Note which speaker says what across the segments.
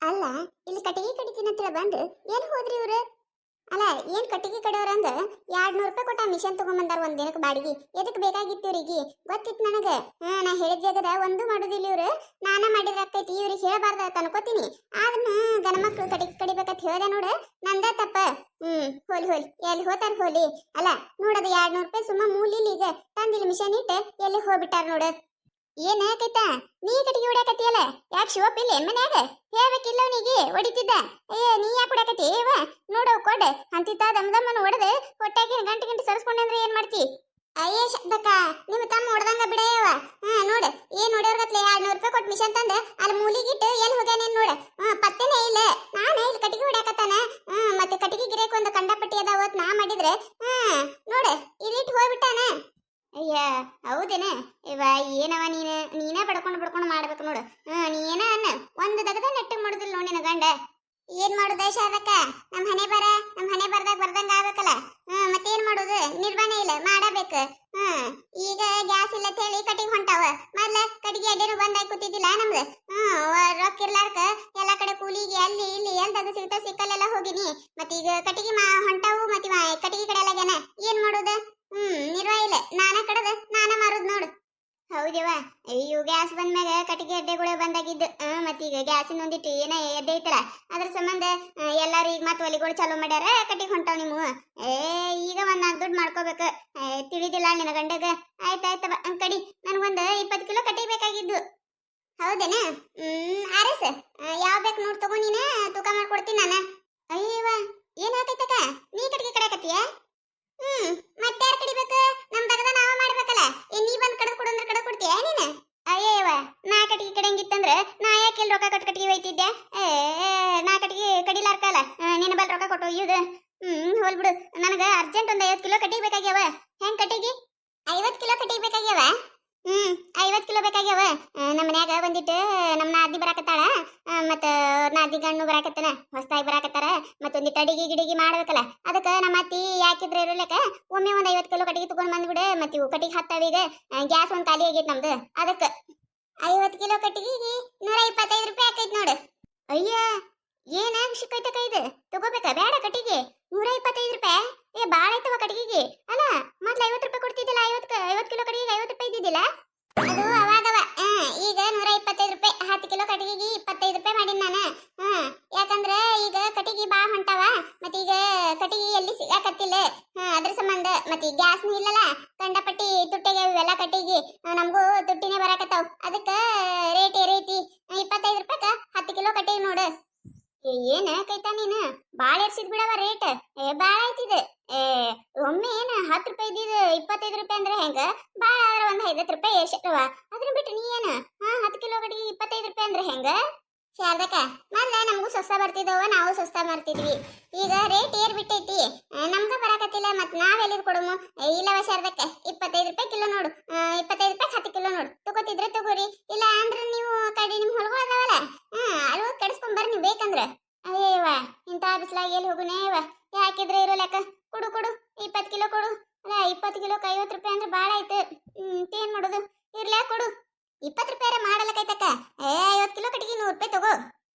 Speaker 1: ಅಲ್ಲ, ಇಲ್ಲಿ ಕಟ್ಟಿಗೆ ಕಡಿತೀನಿ ಅಂತ ಬಂದು ಎಲ್ಲಿ ಹೋದ್ರಿ ಇವ್ರು? ಅಲ್ಲ, ಏನ್ ಕಟ್ಟಿಗೆ ಕಡಿಯೋರಂದ 200 ರೂಪಾಯಿ ಕೊಟ್ಟ ಮಿಷನ್ ತಗೊಂಬಂದಾರ ಒಂದ್ ದಿನಕ್ಕೆ ಬಾಡಿಗೆ. ಎದಕ್ ಬೇಕಾಗಿತ್ತು ಇವ್ರಿಗೆ? ಗೊತ್ತಿತ್ತು ನನಗ. ನಾ ಹೇಳಿದ ಜಾಗದ ಒಂದು ಮಾಡುದಿಲ್ಲ ಇವ್ರು. ನಾನ ಮಾಡಿದ್ರ ಆಕೈತಿ, ಇವ್ರಿಗೆ ಹೇಳಬಾರ್ದ ಅನ್ಕೋತೀನಿ. ಆದ್ನ ಗಣಮಕ್ಳು ಕಟ್ಟಿಗೆ ಕಡಿಬೇಕಂತ ಹೇಳ್ದೆ ನೋಡ, ನಂದ ತಪ್ಪ. ಹೋಲಿ ಹೋಲಿ, ಎಲ್ಲಿ ಹೋತಾರ ಹೋಲಿ. ಅಲ್ಲ ನೋಡದ 200 ರೂಪಾಯಿ ಸುಮ್ಮ ಮೂಲಿಲ್ಲ. ಈಗ ತಂದಿಲ್ಲ ಮಿಷನ್ ಇಟ್ಟು ಎಲ್ಲಿ ಹೋಗ್ಬಿಟ್ಟಾರ ನೋಡ. ಏನ್ ಯಾಕೈತಾ ನೀ ಕಟ್ಟಿಗೆ ಹೊಡ್ಯಾಕತಿಯಲ್ಲ? ಯಾಕೆ ಶಿವಪ್ಪ ಇಲ್ಲ ಏನ್ ಮನ್ಯಾಗ? ಹೇಳ್ಬೇಕಿಲ್ಲ ಅವನಿಗೆ ಹೊಡಿತಿದ್ದ. ನೀ ಯಾಕೆ ಹೊಡ್ಯಾಕತಿ? ನೋಡವ್ ಕೊಡ್ ಅಂತಿತ್ತ ದಮ್ದಮ್ಮನ ಹೊಡೆದು ಹೊಟ್ಟಾಗಿ ಗಂಟೆ ಗಂಟೆ ಸರಿಸ್ಕೊಂಡೆ ಅಂದ್ರೆ ಏನ್ ಮಾಡ್ತಿ? ಅಯ್ಯೇ ಶಬ್ದಕ್ಕ, ನಿಮ್ಮ ತಮ್ಮ ಹೊಡೆದಂಗ ಬಿಡೆಯವ. ನೋಡ ಏನ್ ಹೊಡೆಯೋರ್ಗತ್ಲೆ 200 ರೂಪಾಯಿ ಕೊಟ್ಟು ಮಿಷನ್ ತಂದ ಅಲ್ಲಿ ಮೂಲಿಗಿಟ್ಟು ಎಲ್ಲಿ ಹೋಗ್ಯಾನೇನ್ ನೋಡ. ಪತ್ತೆನೇ ಇಲ್ಲ. ನಾನೇ ಇಲ್ಲಿ ಕಟ್ಟಿಗೆ ಹೊಡ್ಯಾಕತ್ತಾನ. ಮತ್ತೆ ಕಟ್ಟಿಗೆ ಗಿರೇಕ್ ಒಂದು ಕಂಡಪಟ್ಟಿ ಅದಾವತ್ ನಾ ಮಾಡಿದ್ರೆ ನೋಡ ಇಲ್ಲಿಟ್ಟು ಹೋಗ್ಬಿಟ್ಟಾನ. ಅಯ್ಯ ಹೌದೇನ? ಇವ ಏನವ ನೀನೇ ಬಡ್ಕೊಂಡು ಮಾಡ್ಬೇಕು ನೋಡು. ನೀ ಏನ ಅನ್ನ ಒಂದು ದಗದ ನೆಟ್ಟಿಗೆ ಮಾಡುದಿಲ್ಲ ನೋಡಿ ನಿನ್ನ ಗಂಡ. ಏನ್ ಮಾಡುದ ಶಾರದಕ್ಕ? ನಮ್ ಹಣೆ ಬರ್ದಂಗ ಆಗ್ಬೇಕಲ್ಲ. ಮತ್ತೇನ್ ಮಾಡುದು? ನಿರ್ವಹಣೆ ಇಲ್ಲ, ಮಾಡಬೇಕು. ಈಗ ಗ್ಯಾಸ್ ಇಲ್ಲ ಹೇಳಿ ಕಟ್ಟಿಗೆ ಹೊಂಟಾವ. ಮೊದ್ಲ ಕಟ್ಟಿಗೆ ಅಡ್ಡೇನು ಬಂದಾಗಿ ಕೂತಿದ್ದಿಲ್ಲ ನಮ್ದು. ರೊಕ್ಕ ಇರ್ಲಾರ್ಕ ಎಲ್ಲಾ ಕಡೆ ಕೂಲಿಗೆ ಅಲ್ಲಿ ಇಲ್ಲಿ ಎಲ್ದಾಗ ಸಿಕ್ಕಲ್ಲೆಲ್ಲ ಹೋಗಿನಿ. ಮತ್ತೀಗ ಕಟ್ಟಿಗೆ ಹೊಂಟಾವು. ಮತ್ ಕಟ್ಟಿಗೆ ಕಡೆಯಲ್ಲಾಗ್ಯಾನ. ಏನ್ ಮಾಡುದು? ನಿರ್ವಾಹ ಇಲ್ಲ. ನಾನ ಕಡದ ನಾನ ಮಾರುದ್ ನೋಡು. ಹೌದವ. ಅಯ್ಯೋ ಗ್ಯಾಸ್ ಬಂದ್ಮ್ಯಾಗ ಕಟ್ಟಿಗೆ ಅಡ್ಡೆಗಳು ಬಂದಾಗಿದ್ದು. ಮತ್ತೀಗ ಗ್ಯಾಸಿನ ಒಂದಿಟ್ಟು ಏನ ಎದ್ದೆ ಐತಲ್ಲ, ಅದ್ರ ಸಂಬಂಧ ಎಲ್ಲಾರು ಈಗ ಮತ್ತೆ ಒಲಿಗಳು ಚಾಲೂ ಮಾಡ್ಯಾರ. ಕಟ್ಟಿಗೆ ಹೊಂಟಾವ್ ನೀವು. ಈಗ ಒಂದ್ 4 ದುಡ್ಡು ಮಾಡ್ಕೋಬೇಕು. ತಿಳಿದಿಲ್ಲ ನಿನ್ನ ಗಂಡಗ. ಆಯ್ತಾಯ್ತವ ಕಡಿ. ನನಗೊಂದು 20 ಕಿಲೋ ಕಟ್ಟಿಗೆ ಬೇಕಾಗಿದ್ದು. ಹೌದೇನ? ಆರಸ್ ಯಾವ ಬೇಕು ನೋಡ್ ತಗೋ. ನೀನ ತೂಕ ಮಾಡ್ಕೊಡ್ತೀನಿ ನಾನು. ಅಯ್ಯವ ಏನ್ ಆತೈತಕ್ಕ? ನೀ ಕಟ್ಟಿಗೆ ಕಡಕತ್ತೀಯ? ಮತ್ತೆ ಯಾರು ಕಡಿಬೇಕು? ನಮ್ ದಗದ ನಾವ ಮಾಡ್ಬೇಕಲ್ಲ. ನೀ ಬಂದ್ ಕಡದ್ ಕೊಡು ಅಂದ್ರೆ ಕಡದ್ ಕೊಡ್ತೀಯ ನೀನು? ಅಯ್ಯವ ನಾ ಕಟ್ಟಿಗೆ ಕಡಿಯಂಗಿತ್ತಂದ್ರೆ ನಾ ಯಾಕೆ ಇಲ್ಲಿ ರೊಕ್ಕ ಕೊಟ್ಟು ಕಟ್ಟಿಗೆ ಒಯ್ತಿದ್ದೆ? ನಾ ಕಟ್ಟಿಗೆ ಕಡಿಲಾರ್ಕಲ್ಲ ನಿನ್ನ ಬಲ್ ರೊಕ್ಕ ಕೊಟ್ಟು ಒಯ್ಯುದು. ಹೋಲ್ ಬಿಡು. ನನಗ ಅರ್ಜೆಂಟ್ ಒಂದ್ 50 ಕಿಲೋ ಕಟ್ಟಿಗೆ ಬೇಕಾಗ್ಯಾವ. ಹೆಂಗ್ ಕಟ್ಟಿಗೆ? 50 ಕಿಲೋ ಕಟ್ಟಿಗೆ ಬೇಕಾಗ್ಯಾವ? 50 ಕಿಲೋ ಬೇಕಾಗ್ಯಾವ. ನಮ್ಮ ಮನ್ಯಾಗ ಬಂದಿಟ್ಟು ನಮ್ಮ ನಾದಿ ಬರಾಕತ್ತಾಳ. ಮತ್ತ ನಾದಿ ಗಣ್ಣು ಬರಾಕತ್ತನ, ಹೊಸದಾಗಿ ಬರಾಕತ್ತಾರ. ಮತ್ತೊಂದಿಟ್ಟು ಅಡಿಗೆ ಗಿಡಿಗೆ ಮಾಡ್ಬೇಕಲ್ಲ. ಅದಕ್ಕ ನಮ್ಮ ಅತ್ತಿ ಯಾಕಿದ್ರೆ ಇರ್ಲಕ್ಕ ಒಮ್ಮೆ ಒಂದ್ 50 ಕಿಲೋ ಕಟ್ಟಿಗೆ ತಗೊಂಡ್ ಬಂದ್ಬಿಡು. ಮತ್ ಇವು ಕಟ್ಟಿಗೆ ಹತ್ತಾವೀಗ. ಗ್ಯಾಸ್ ಒಂದ್ ಖಾಲಿ ಆಗೈತಿ ನಮ್ದು. ಅದಕ್ಕ 50 ಕಿಲೋ ಕಟ್ಟಿಗೆ 125 ರೂಪಾಯಿ ಆಕೈತಿ ನೋಡು. ಅಯ್ಯ ಏನ ವಿಷಕ್ಕೈತಕ ಇದು? ತಗೋಬೇಕಾ ಬೇಡ ಕಟ್ಟಿಗೆ? 125 ರೂಪಾಯಿ? ಬಾಳ ಐತವ ಕಟ್ಟಿಗೆಗೆ. ಅಲ್ಲ ಮೊದ್ಲು 50 ರೂಪಾಯಿ ಕೊಡ್ತಿದ್ದಿಲ್ಲ. 50 ಕಿಲೋ ಕಟ್ಟಿಗೆಗೆ 50 ರೂಪಾಯಿ ಇದ್ದಿದ್ದಿಲ್ಲ. ಅದು ಅವಾಗವ. ಈಗ 125 ರೂಪಾಯಿ. 10 ಕಿಲೋ ಕಟ್ಟಿಗೆಗೆ 25 ರೂಪಾಯಿ ಮಾಡೀನಿ ನಾನು. ಯಾಕಂದ್ರೆ ಈಗ ಕಟ್ಟಿಗೆ ಬಾ ಹೊಂಟಾವ. ಮತ್ತೀಗ ಕಟ್ಟಿಗೆ ಎಲ್ಲಿ ಸಿಗಾಕತ್ತಿಲ್ಲ. ಅದ್ರ ಸಂಬಂಧ ಮತ್ತೆ ಗ್ಯಾಸ್ನು ಇಲ್ಲಲ್ಲ. ಕಂಡಪಟ್ಟಿ ತುಟ್ಟಿಗೆ ಇವೆಲ್ಲ ಕಟ್ಟಿಗೆ ನಮಗೂ ತುಟ್ಟಿನೇ ಬರಾಕತ್ತಾವ. ಅದಕ್ಕ ರೇಟ್ ಏರೈತಿ. 25 ರೂಪಾಯಿಗ 10 ಕಿಲೋ ಕಟ್ಟಿಗೆ ನೋಡು. ಏನ ಕೈತಾ ನೀನು ಬಾಳ ಎರ್ಸಿದ್ ಬಿಡವ ರೇಟ್. ಬಾಳ ಐತಿದ. ಒಮ್ಮೆ ಏನ 10 ರೂಪಾಯಿ ಇದ್ದಿದ್ದು 25 ರೂಪಾಯಿ ಅಂದ್ರೆ ಹೆಂಗ? ಬಾಳ ಒಂದ್ 50 ರೂಪಾಯಿ ಎಷ್ಟವ. ಅದನ್ನ ಬಿಟ್ಟು ನೀ ಏನ 10 ಕಿಲೋ ಕಟ್ಟಿಗೆ 25 ರೂಪಾಯಿ ಅಂದ್ರೆ ಹೆಂಗ? ಶಾರದಕ್ಕ ಮೊದ್ಲ ನಮಗೂ ಸ್ವಸ್ಥ ಬರ್ತಿದ್ದವ, ನಾವು ಸ್ವಸ್ಥ ಮಾಡ್ತಿದ್ವಿ. ಈಗ ರೇಟ್ ಏರ್ ಬಿಟ್ಟೈತಿ. ನಮ್ಗ ಬರಾಕತ್ತಿಲ್ಲ. ಮತ್ ನಾವೆಲ್ಲಿದ್ ಕೊಡಮು? ಇಲ್ಲವ ಶಾರದಕ್ಕ 25 ರೂಪಾಯಿ ಕಿಲೋ ನೋಡು. 25 ರೂಪಾಯಿ 10 ಕಿಲೋ ನೋಡು. ತಗೋತಿದ್ರೆ ತಗೋರಿ. ಇಲ್ಲ ಅಂದ್ರೆ ನೀವು ಕಡಿ ನಿಮ್ ಹೊಲಗಳು ಅದಾವಲ್ಲ, ಅಲ್ವ ಕೆಡಿಸ್ಕೊಂಡ್ ಬರ್ರಿ ನೀವು ಬೇಕಂದ್ರ. ಅಯ್ಯವ್ವ ಇಂಥ ಬಿಸಿಲಾಗಿ ಎಲ್ಲಿ ಹೋಗುನೇವ? ಯಾಕಿದ್ರೆ ಇರೋ ಲೆಕ್ಕ. ಕೊಡು ಕೊಡು 20 ಕಿಲೋ ಕೊಡು. ಅಲ್ಲ 20 ಕಿಲೋಕ್ಕೆ 50 ರೂಪಾಯಿ ಅಂದ್ರೆ ಭಾಳ ಆಯ್ತು. ಏನ್ ಮಾಡೋದು? ಇರ್ಲಾ ಕೊಡು. 20 ರೂಪಾಯಿ ಮಾಡಲಕ್ಕೈತಕ್ಕ. 50 ಕಿಲೋ ಕಟ್ಟಿಗೆ 100 ರೂಪಾಯಿ ತಗೋ.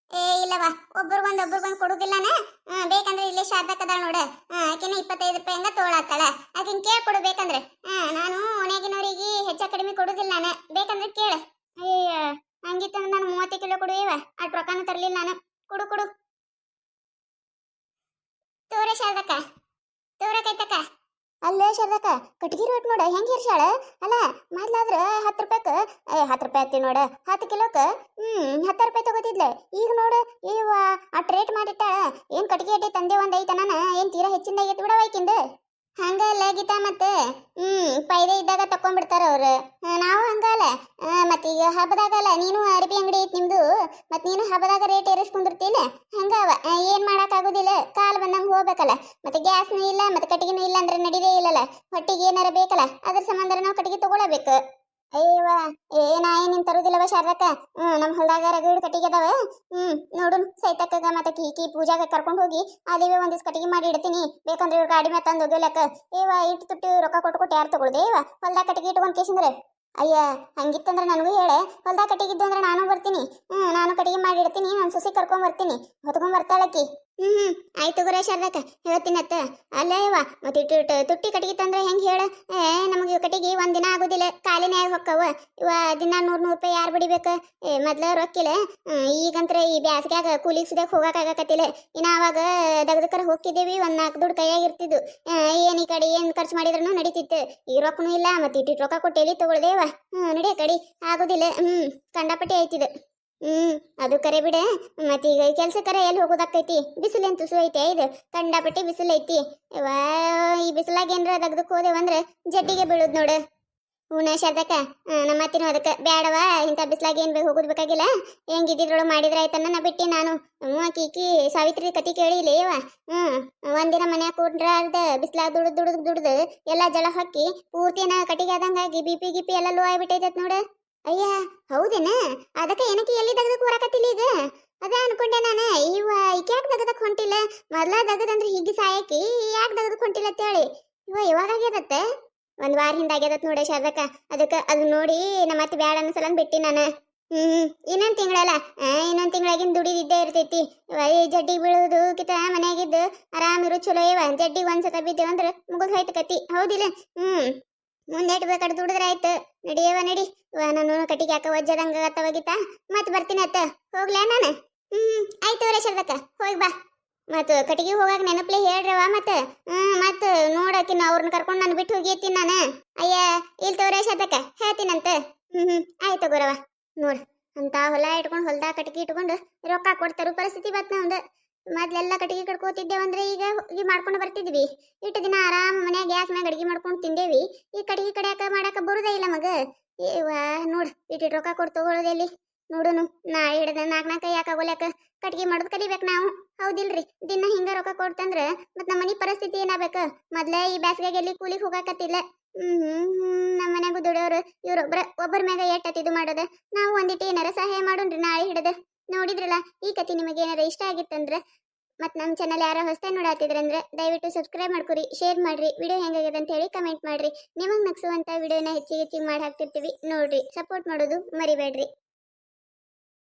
Speaker 1: ಇಲ್ಲವ ಒಬ್ರಿಗೊಂದು ಕೊಡುದಿಲ್ಲನ. ಬೇಕಂದ್ರೆ ಇಲ್ಲೇ ಶಾರದಕ್ಕದಾಳ ನೋಡ. ಆಕೆನ 25 ರೂಪಾಯಿ ಹಂಗ ತೋಳಾತಾಳ. ಆಕಿನ್ ಕೇಳ್ಕೊಡು ಬೇಕಂದ್ರೆ. ನಾನು ಓಣ್ಯಾಗಿನವ್ರಿಗೆ ಹೆಚ್ಚ ಕಡಿಮೆ ಕೊಡುದಿಲ್ಲ ನಾನು. ಬೇಕಂದ್ರೆ ಕೇಳ. ಅಯ್ಯ ಹಂಗಿತ್ತಂದ್ರೆ ನಾನು 30 ಕಿಲೋ ಕೊಡು. ಅಟ್ ರೊಕ್ಕನೂ ತರ್ಲಿಲ್ಲ ನಾನು. ಕೊಡು ಕೊಡು. ತೋರ ಶಾರದಕ್ಕ ತೋರಕೈತಕ್ಕ. ಅಲ್ಲೇ ಶಾರದಕ್ಕ ಕಟ್ಟಿಗೆ ರೇಟ್ ನೋಡ ಹೆಂಗ್ ಹೇರ್ಸಾಳ. ಅಲ್ಲ ಮೊದ್ಲಾದ್ರ 10 ರೂಪಾಯಿಕ 10 ರೂಪಾಯಿ ಹತ್ತಿ ನೋಡ. 10 ಕಿಲೋಕ 10 ರೂಪಾಯಿ ತಗೋತಿದ್ಲೆ. ಈಗ ನೋಡು ಇವ ಅಟ್ ರೇಟ್ ಮಾಡಿಟ್ಟಾಳ. ಏನ್ ಕಟ್ಟಿಗೆ ಅಡ್ಡಿ ತಂದೆ ಒಂದ್ ಐತನ? ಏನ್ ತೀರಾ ಹೆಚ್ಚಿಂದ ಐತಿ ಬಿಡವ ಐಕಿಂದ. ಹಂಗಲ್ಲ ಗೀತಾ. ಮತ್ತೆ ಪೈದೆ ಇದ್ದಾಗ ತಕೊಂಡ್ಬಿಡ್ತಾರ ಅವ್ರು. ನಾವು ಹಂಗಲ್ಲ. ಮತ್ತೀಗ ಹಬ್ಬದಾಗಲ್ಲ ನೀನು ಅರಬಿ ಅಂಗಡಿ ಐತಿ ನಿಮ್ದು. ಮತ್ ನೀನು ಹಬ್ಬದಾಗ ರೇಟ್ ಏರಿಸ್ಕೊಂಡಿರ್ತೀನಿ. ಹಂಗವ ಏನ್ ಮಾಡಕ್ ಆಗುದಿಲ್ಲ. ಕಾಲ ಬಂದಂಗ ಹೋಗ್ಬೇಕಲ್ಲ. ಮತ್ತೆ ಗ್ಯಾಸ್ನು ಇಲ್ಲ, ಮತ್ತೆ ಕಟ್ಟಿಗೆನೂ ಇಲ್ಲ ಅಂದ್ರೆ ನಡಿದೇ ಇಲ್ಲಲ್ಲ. ಹೊಟ್ಟಿಗೆ ಏನಾರ ಬೇಕಲ್ಲ. ಅದ್ರ ಸಂಬಂಧ ನಾವು ಕಟ್ಟಿಗೆ ತಗೊಳಬೇಕು. ಅಯ್ಯವ ನಾ ಏನ್ ತರುದಿಲ್ಲವ ಶಾರದಕ್ಕ. ನಮ್ ಹೊಲದಾಗ ರಗಡ್ ಕಟ್ಟಿಗೆ ಅದಾವ. ನೋಡು ಸೈತಕ್ಕಗ ಮತ್ತೆ ಕೀಕಿ ಪೂಜಾಗ ಕರ್ಕೊಂಡು ಹೋಗಿ ಅದೇವ ಒಂದಿವ್ಸ ಕಟ್ಟಿಗೆ ಮಾಡಿ ಇಡ್ತೀನಿ. ಬೇಕಂದ್ರೆ ಇವ್ರ ಗಾಡಿ ಮೇಲೆ ತಂದು ಒಗ್ಯಲಕ್ಕ. ಇಟ್ಟು ತುಟ್ಟಿ ರೊಕ್ಕ ಕೊಟ್ಟು ಯಾರು ತಗೊಳ್ದೆ ಹೊಲ್ದಾಗ ಕಟ್ಟಿಗೆ ಇಟ್ಕೊಂಡ್ ಕೇಸಂದ್ರೆ. ಅಯ್ಯ ಹಂಗಿತ್ತಂದ್ರೆ ನನಗೂ ಹೇಳೆ, ಹೊಲ್ದಾಗ ಕಟ್ಟಿಗಿದ್ದು ಅಂದ್ರೆ ನಾನು ಬರ್ತೀನಿ. ನಾನು ಕಟ್ಟಿಗೆ ಮಾಡಿಡ್ತೀನಿ, ನಾನು ಸೊಸಿ ಕರ್ಕೊಂಡ್ ಬರ್ತೀನಿ, ಹೊತ್ಕೊಂಡ್ ಬರ್ತಾಳಕಿ. ಆಯ್ತು ಗುರೇ ಶಾರದಕ್ಕ, ಹೇಳ್ತೀನತ್ತ. ಅಲ್ಲೇ ಯವ್ವ ಮತ್ತೆ ಇಟ್ಟು ತುಟ್ಟಿ ಕಟ್ಟಿಗೆ ತಂದ್ರೆ ಹೆಂಗೆ ಹೇಳ? ನಮಗೆ ಕಟ್ಟಿಗೆ ಒಂದಿನ ಆಗೋದಿಲ್ಲ, ಕಾಲಿನೇ ಆಗಿ ಹೊಕ್ಕವ. ಇವ ದಿನ 100 ರೂಪಾಯಿ ಯಾರು ಬಿಡಿಬೇಕು? ಮೊದ್ಲ ರೊಕ್ಕಿಲ್ಲ, ಈಗಂತ್ರ ಈ ಬ್ಯಾಸ್ಗ್ಯಾಗ ಕೂಲಿಗೆ ಸುದ್ಯಾಗ ಹೋಗಕ್ಕಾಗಕತ್ತಿಲ್ಲ. ಇನ್ನು ಅವಾಗ ದಗದಕರ ಹೋಗ್ತಿದ್ದೇವಿ, 1-4 ದುಡ್ಡು ಕೈಯಾಗ ಇರ್ತಿದ್ದು. ಏನು ಈ ಕಡೆ ಏನು ಖರ್ಚು ಮಾಡಿದ್ರೂ ನಡೀತಿತ್ತು. ಈಗ ರೊಕ್ಕನೂ ಇಲ್ಲ, ಮತ್ತೆ ಇಟ್ಟಿಟ್ಟು ರೊಕ್ಕ ಕೊಟ್ಟು ಎಲ್ಲಿ ತಗೊಳ್ದೇವ? ನಡಿಯ ಕಡಿ ಆಗೋದಿಲ್ಲ. ಕಂಡಾಪಟ್ಟಿ ಆಯ್ತಿದು. ಅದು ಕರೆ ಬಿಡ. ಮತ್ತೀಗ ಕೆಲ್ಸಕ್ಕರ ಎಲ್ಲಿ ಹೋಗೋದಾಕೈತಿ? ಬಿಸಿಲೇನು ತುಸು ಐತೆ ಇದು, ಕಂಡಾಪಟ್ಟಿ ಬಿಸಿಲು ಐತಿ. ವಾ ಈ ಬಿಸಿಲಾಗ ಏನ್ರ ದಗ್ದಕ್ಕೆ ಹೋದೆವಂದ್ರೆ ಜಡ್ಡಿಗೆ ಬೀಳುದ್ ನೋಡು. ಹೂನ ಶಾರದಕ್ಕ, ನಮ್ಮ ಅತ್ತಿನೂ ಅದಕ್ಕೆ ಬ್ಯಾಡವಾ, ಇಂಥ ಬಿಸಿಲಾಗ ಏನು ಬೇಕು ಹೋಗೋದು ಬೇಕಾಗಿಲ್ಲ, ಹೆಂಗಿದ್ದಿದ್ರೊಳಗೆ ಮಾಡಿದ್ರೆ ಆಯ್ತನ್ನ ನಾ ಬಿಟ್ಟಿ ನಾನು. ಕೀಕಿ ಸಾವಿತ್ರಿ ಕತಿ ಕೇಳಿಲೇವ. ಒಂದಿನ ಮನ್ಯಾಗ ಕೂಡ್ರ ಅರ್ಧ ಬಿಸಿಲಾಗ ದುಡ್ದು ಎಲ್ಲ ಜಳ ಹಾಕಿ ಪೂರ್ತಿನ ಕಟ್ಟಿಗೆ ಆದಂಗಾಗಿ ಬಿ ಪಿ ಎಲ್ಲ ಲೋ ಆಗಿಬಿಟ್ಟೈತತ್ ನೋಡು. ಅಯ್ಯ ಹೌದೇನ? ಅದಕ್ಕೆ ಏನಕ್ಕೆ ಎಲ್ಲಿ ದಗದಕ್ಕೆ ಹೊರಕತ್ತಿಲ್ಲ ಈಗ? ಅದ ಅನ್ಕೊಂಡೆ ನಾನು. ಈಕೆ ಯಾಕೆ ದಗದಕ್ಕೆ ಹೊಂಟಿಲ್ಲ? ಮೊದ್ಲ ದಗದಂದ್ರೆ ಹೀಗೆ ಸಾಯಕಿ, ಯಾಕೆ ದಗದಕ್ಕೆ ಹೊಂಟಿಲ್ಲ ಅಂತೇಳಿ. ಇವಾಗ ಆಗ್ಯದತ್ತೆ, 1 ವಾರ ಹಿಂದೆ ಆಗ್ಯದತ್ ನೋಡಿ ಶಾರದಕ್ಕ. ಅದಕ್ಕೆ ಅದು ನೋಡಿ ನಮ್ಮ ಅತ್ತೆ ಬ್ಯಾಡ ಅನ್ನಸಲ ಬಿಟ್ಟಿ ನಾನು. ಇನ್ನೊಂದು ತಿಂಗಳಲ್ಲ, ಇನ್ನೊಂದು ತಿಂಗಳಾಗಿನ ದುಡಿದಿದ್ದೇ ಇರ್ತೈತಿ. ಜಡ್ಡಿಗೆ ಬೀಳೋದು ಕಿತ ಮನೆಯಾಗಿದ್ದು ಆರಾಮಿರು ಚಲೋ ಇವ. ಜಡ್ಡಿಗೆ ಒಂದ್ಸತ ಬಿದ್ದೇವ ಅಂದ್ರೆ ಮುಗಿದು ಹೋಯ್ತು ಕತಿ, ಹೌದಿಲ್ಲ? ಮುಂದೆ ಬೇಕಾದ್ರೆ ದುಡಿದ್ರೆ ಆಯ್ತು. ನಡಿಯವ ನಡಿ. ನಾನು ಕಟ್ಟಿಗೆ ಹಾಕ ಒಜ್ಜದಂಗ ಆಗತ್ತವಾಗಿತ್ತ, ಮತ್ತೆ ಬರ್ತೀನಿ ಅತ್ತ. ಹೋಗ್ಲಾ ನಾನು? ಆಯ್ತು ಅವರೇ ಶಾರದಕ್ಕ, ಹೋಗಿ ಬಾ. ಮತ್ತು ಕಟ್ಟಿಗೆ ಹೋಗಾಕ ನೆನಪ್ಲೆ ಹೇಳ್ರವ. ಮತ್ತೆ ನೋಡಕಿನ ಅವ್ರನ್ನ ಕರ್ಕೊಂಡು ನಾನು ಬಿಟ್ಟು ಹೋಗಿತ್ತೀನಿ ನಾನು. ಅಯ್ಯ ಇಲ್ಲಿ ತೋರೆ ಶಾರದಕ್ಕ, ಹೇಳ್ತೀನಂತ. ಆಯ್ತು ಗುರವ. ನೋಡು ಅಂತ ಹೊಲ ಇಟ್ಕೊಂಡು ಹೊಲ್ದಾಗ ಕಟ್ಟಿಗೆ ಇಟ್ಕೊಂಡು ರೊಕ್ಕ ಕೊಡ್ತಾರು ಪರಿಸ್ಥಿತಿ ಬತ್ ನಮ್ದು. ಮೊದ್ಲೆಲ್ಲ ಕಟ್ಟಿಗೆ ಕಡ್ಕೋತಿದ್ದೇವಂದ್ರೆ ಈಗ ಮಾಡ್ಕೊಂಡು ಬರ್ತಿದ್ವಿ. ಇಟ್ಟು ದಿನ ಆರಾಮ್ ಮನ್ಯಾಗ ಗ್ಯಾಸ್ ಮ್ಯಾಗ ಅಡಿಗೆ ಮಾಡ್ಕೊಂಡು ತಿಂದೇವಿ. ಈ ಕಟ್ಟಿಗೆ ಕಡಿಯಾಕ ಮಾಡಾಕ ಬರುದೇ ಇಲ್ಲ ಮಗ. ನೋಡು ಇಟ್ಟು ರೊಕ್ಕ ಕೊಟ್ಟು ತಗೊಳ್ಳೋದೆಲ್ಲಿ? ನೋಡುನು ನಾಳೆ ಹಿಡ್ದ 4 ಯಾಕಾಗೋಲ್ಯಾಕ ಕಟ್ಟಿಗೆ ಮಾಡೋದು ಕಲಿಬೇಕು ನಾವು, ಹೌದಿಲ್ರಿ? ದಿನ ಹಿಂಗ ರೊಕ್ಕ ಕೊಡ್ತಂದ್ರ ಮತ್ ನಮ್ಮ ಮನಿ ಪರಿಸ್ಥಿತಿ ಏನಾಗಬೇಕು? ಮೊದ್ಲೇ ಈ ಬ್ಯಾಸ್ಗೆಗೆ ಎಲ್ಲಿ ಕೂಲಿಗೆ ಹೋಗಾಕತ್ತಿಲ್ಲ. ನಮ್ಮ ಮನ್ಯಾಗೂ ದುಡಿಯೋರು ಒಬ್ಬರ ಮ್ಯಾಗ ಎಟ್ಟತ್ತಿದು ಮಾಡೋದ. ನಾವು ಒಂದಿಟ್ಟು ಏನಾರ ಸಹಾಯ ಮಾಡೋಣ್ರಿ ನಾಳೆ ಹಿಡ್ದ. ನೋಡಿದ್ರಲ್ಲ, ಈ ಕತಿ ನಿಮಗೆ ಏನಾರ ಇಷ್ಟ ಆಗಿತ್ತಂದ್ರೆ ಮತ್ತು ನಮ್ಮ ಚಾನಲ್ ಯಾರೋ ಹೊಸದಾಗಿ ನೋಡಾತಿದ್ರಂದ್ರೆ ದಯವಿಟ್ಟು ಸಬ್ಸ್ಕ್ರೈಬ್ ಮಾಡ್ಕೊರಿ, ಶೇರ್ ಮಾಡ್ರಿ, ವಿಡಿಯೋ ಹೆಂಗಾಗಿದೆ ಅಂತ ಹೇಳಿ ಕಮೆಂಟ್ ಮಾಡ್ರಿ. ನಿಮಗೆ ನಗಿಸುವಂಥ ವಿಡಿಯೋನ ಹೆಚ್ಚಿಗೆ ಮಾಡಿ ಹಾಕ್ತಿರ್ತೀವಿ ನೋಡ್ರಿ. ಸಪೋರ್ಟ್ ಮಾಡೋದು ಮರಿಬೇಡ್ರಿ.